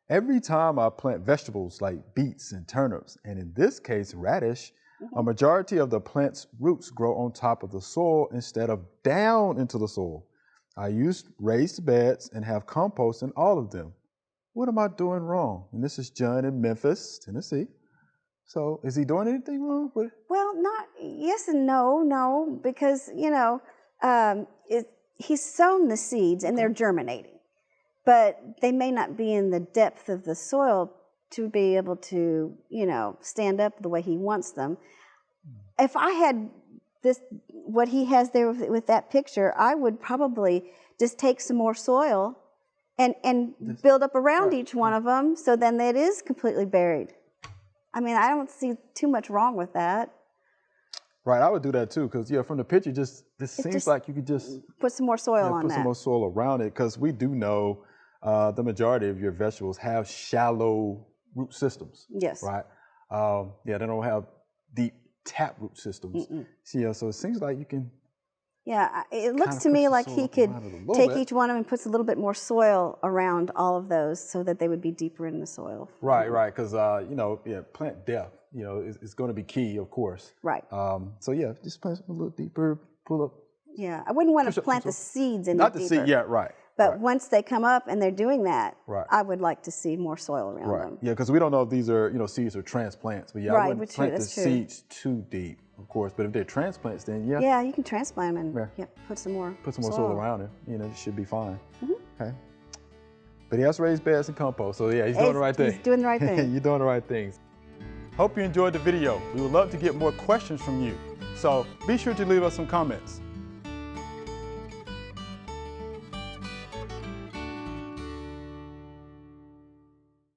Every time I plant vegetables like beets and turnips, and in this case radish, a majority of the plant's roots grow on top of the soil instead of down into the soil. I use raised beds and have compost in all of them. What am I doing wrong? And this is John in Memphis, Tennessee. So is he doing anything wrong? Well, not yes and no, because, he's sown the seeds and they're germinating, but they may not be in the depth of the soil to be able to, stand up the way he wants them. If I had what he has there with that picture, I would probably just take some more soil and build up around each one of them, so then it is completely buried. I mean, I don't see too much wrong with that. Right, I would do that too, because from the picture, this seems like you could just put some more soil on that. Put some more soil around it, because we do know the majority of your vegetables have shallow root systems. Yes. Right. They don't have deep tap root systems. So it seems like you can. Yeah, it looks to me like he could take each one of them and puts a little bit more soil around all of those so that they would be deeper in the soil. Right, because plant depth, is going to be key, of course. Right. Just plant a little deeper, pull up. Yeah, I wouldn't want to plant the seeds in Not deeper. the seed, right. But once they come up and they're doing that, right. I would like to see more soil around them. Yeah, because we don't know if these are, seeds or transplants. But I wouldn't plant the seeds too deep, of course. But if they're transplants, then yeah, you can transplant them and put some more soil around it. It should be fine. Okay. But he has raised beds and compost, so he's doing the right thing. He's doing the right thing. You're doing the right things. Hope you enjoyed the video. We would love to get more questions from you. So be sure to leave us some comments.